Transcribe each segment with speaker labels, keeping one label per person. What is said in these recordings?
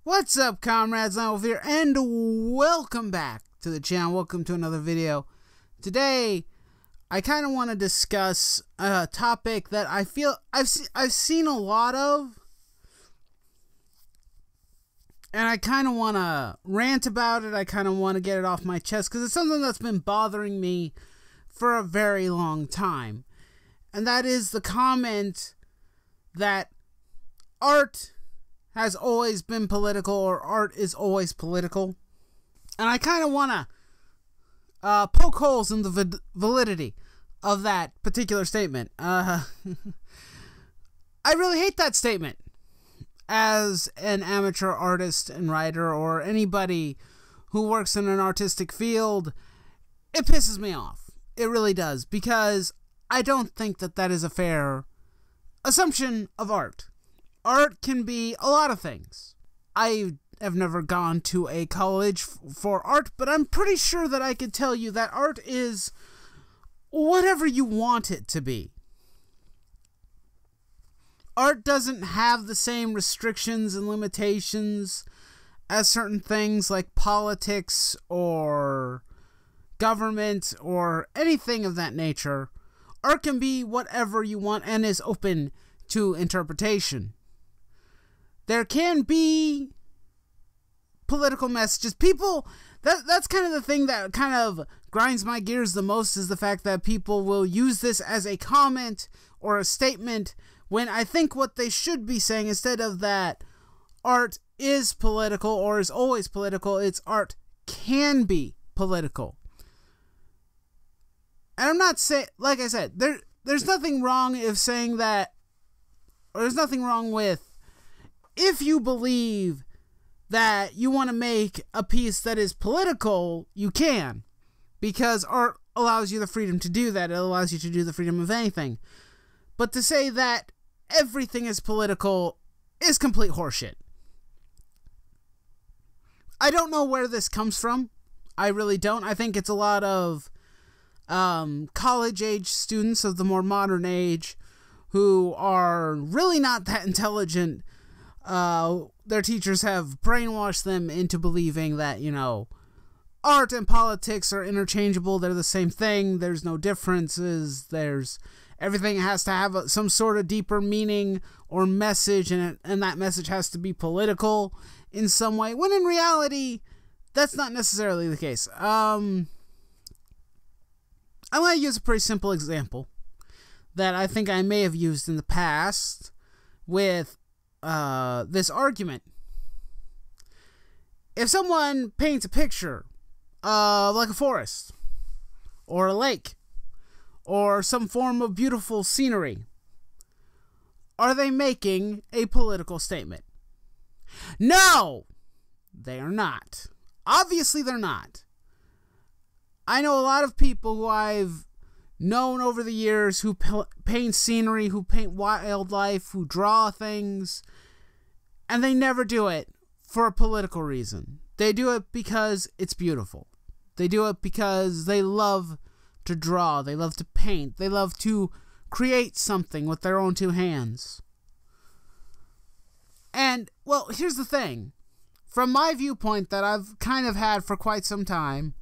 Speaker 1: What's up, comrades? I'm over here, and welcome back to the channel. Welcome to another video. Today, I kind of want to discuss a topic that I feel I've seen a lot of, and I kind of want to rant about it. I kind of want to get it off my chest because it's something that's been bothering me for a very long time, and that is the comment that art has always been political, or art is always political. And I kind of want to poke holes in the validity of that particular statement. I really hate that statement. As an amateur artist and writer, or anybody who works in an artistic field, it pisses me off. It really does, because I don't think that that is a fair assumption of art. Art can be a lot of things. I have never gone to a college for art, but I'm pretty sure that I could tell you that art is whatever you want it to be. Art doesn't have the same restrictions and limitations as certain things like politics or government or anything of that nature. Art can be whatever you want and is open to interpretation. There can be political messages. That's kind of the thing that kind of grinds my gears the most, is the fact that people will use this as a comment or a statement when I think what they should be saying, instead of that art is political or is always political, it's art can be political. And I'm not saying, like I said, there's nothing wrong if saying that, or there's nothing wrong with, if you believe that you want to make a piece that is political, you can. Because art allows you the freedom to do that. It allows you to do the freedom of anything. But to say that everything is political is complete horseshit. I don't know where this comes from. I really don't. I think it's a lot of college-age students of the more modern age who are really not that intelligent. Their teachers have brainwashed them into believing that, art and politics are interchangeable. They're the same thing. There's no differences. Everything has to have some sort of deeper meaning or message, and that message has to be political in some way, when in reality, that's not necessarily the case. I'm going to use a pretty simple example that I think I may have used in the past with this argument. If someone paints a picture like a forest or a lake or some form of beautiful scenery, are they making a political statement? No, they are not. Obviously, they're not. I know a lot of people who I've known over the years who paint scenery, who paint wildlife, who draw things, and they never do it for a political reason. They do it because it's beautiful. They do it because they love to draw, they love to paint, they love to create something with their own two hands. And, well, here's the thing. From my viewpoint that I've kind of had for quite some time,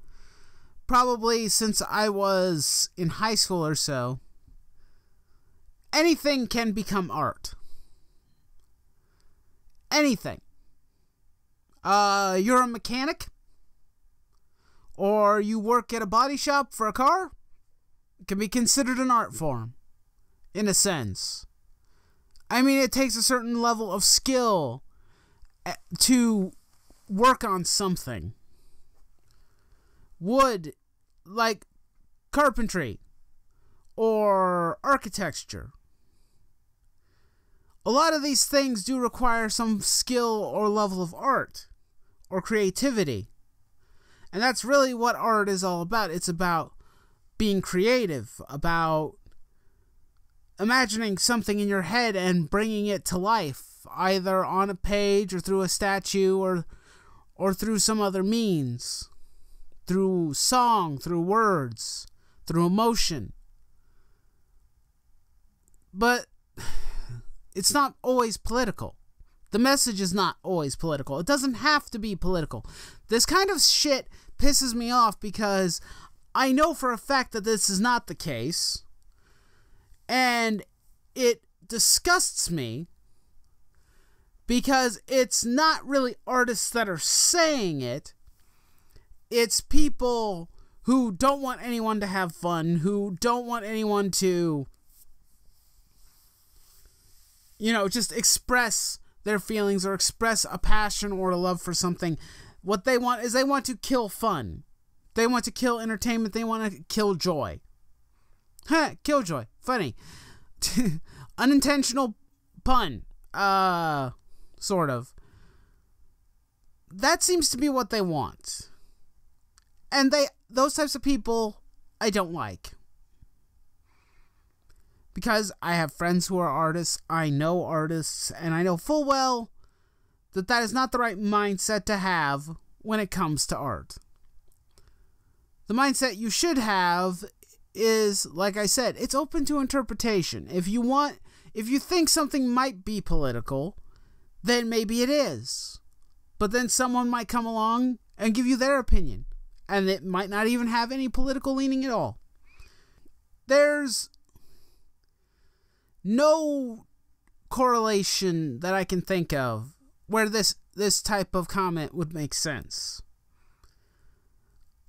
Speaker 1: probably since I was in high school or so, anything can become art. Anything. You're a mechanic, or you work at a body shop for a car, it can be considered an art form, in a sense. I mean, it takes a certain level of skill to work on something. Wood, like carpentry or architecture. A lot of these things do require some skill or level of art or creativity. And that's really what art is all about. It's about being creative, about imagining something in your head and bringing it to life, either on a page or through a statue or through some other means, through song, through words, through emotion. But it's not always political. The message is not always political. It doesn't have to be political. This kind of shit pisses me off because I know for a fact that this is not the case. And it disgusts me because it's not really artists that are saying it. It's people who don't want anyone to have fun, who don't want anyone to, just express their feelings or express a passion or a love for something. What they want is they want to kill fun. They want to kill entertainment. They want to kill joy. Killjoy. Funny. Unintentional pun. Sort of. That seems to be what they want. And those types of people, I don't like. Because I have friends who are artists, I know artists, and I know full well that that is not the right mindset to have when it comes to art. The mindset you should have is, like I said, it's open to interpretation. If you think something might be political, then maybe it is. But then someone might come along and give you their opinion. And it might not even have any political leaning at all. There's no correlation that I can think of where this type of comment would make sense.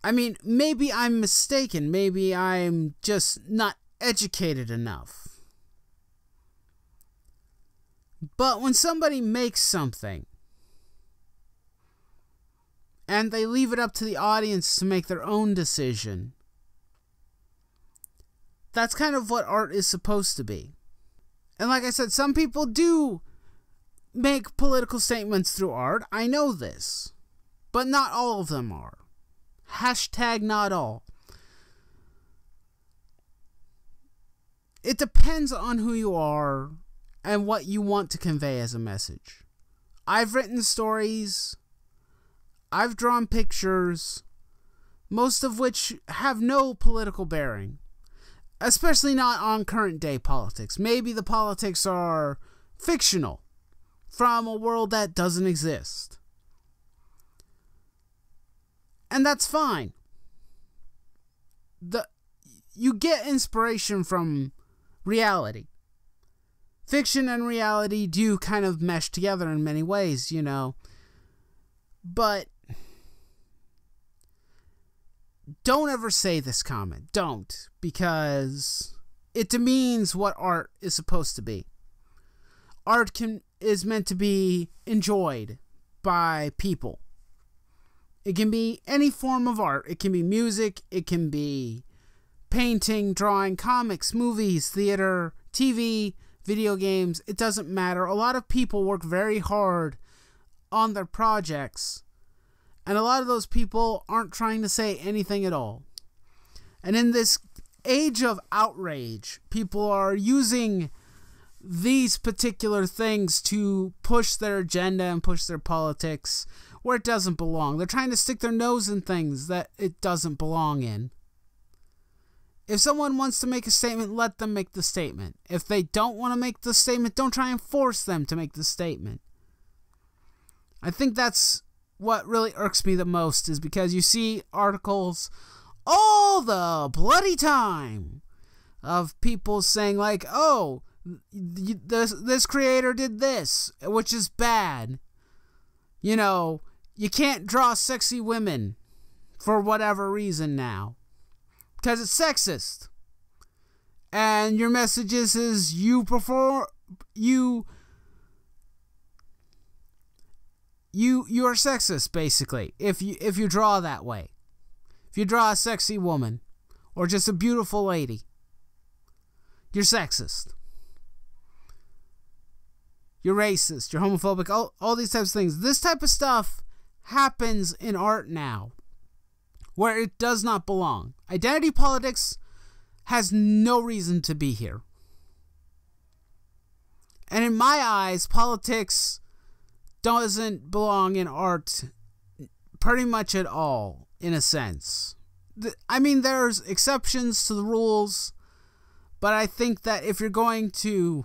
Speaker 1: I mean, maybe I'm mistaken. Maybe I'm just not educated enough. But when somebody makes something and they leave it up to the audience to make their own decision, that's kind of what art is supposed to be. And like I said, some people do make political statements through art. I know this. But not all of them are. Hashtag not all. It depends on who you are and what you want to convey as a message. I've written stories. I've drawn pictures, most of which have no political bearing, especially not on current day politics. Maybe the politics are fictional from a world that doesn't exist. And that's fine. You get inspiration from reality. Fiction and reality do kind of mesh together in many ways, But don't ever say this comment. Don't. Because it demeans what art is supposed to be. Art is meant to be enjoyed by people. It can be any form of art. It can be music. It can be painting, drawing, comics, movies, theater, TV, video games. It doesn't matter. A lot of people work very hard on their projects. And a lot of those people aren't trying to say anything at all. And in this age of outrage, people are using these particular things to push their agenda and push their politics where it doesn't belong. They're trying to stick their nose in things that it doesn't belong in. If someone wants to make a statement, let them make the statement. If they don't want to make the statement, don't try and force them to make the statement. I think that's what really irks me the most, is because you see articles all the bloody time of people saying like, oh, this creator did this, which is bad. You can't draw sexy women for whatever reason now, because it's sexist. And your message is you are sexist, basically, if you draw that way. If you draw a sexy woman or just a beautiful lady, you're sexist. You're racist, you're homophobic, all these types of things. This type of stuff happens in art now, where it does not belong. Identity politics has no reason to be here. And in my eyes, politics doesn't belong in art pretty much at all, in a sense. I mean, there's exceptions to the rules, but I think that if you're going to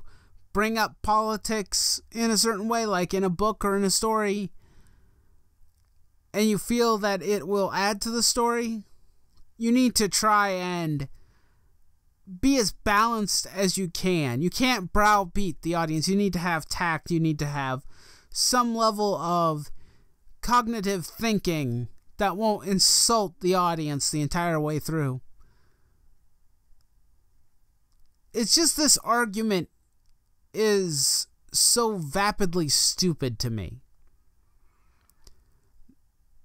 Speaker 1: bring up politics in a certain way, like in a book or in a story, and you feel that it will add to the story, you need to try and be as balanced as you can. You can't browbeat the audience. You need to have tact. You need to have some level of cognitive thinking that won't insult the audience the entire way through. It's just this argument is so vapidly stupid to me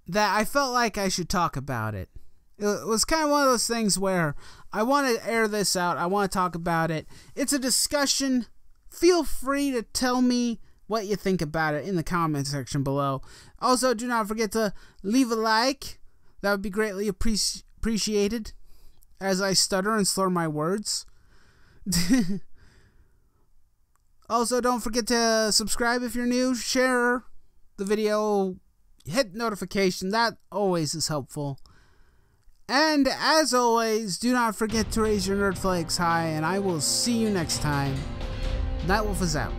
Speaker 1: that I felt like I should talk about it. It was kind of one of those things where I want to air this out. I want to talk about it. It's a discussion. Feel free to tell me what you think about it in the comment section below. Also, do not forget to leave a like. That would be greatly appreciated as I stutter and slur my words. Also, don't forget to subscribe if you're new. Share the video. Hit notification. That always is helpful. And as always, do not forget to raise your nerd flags high, and I will see you next time. Nightwolf is out.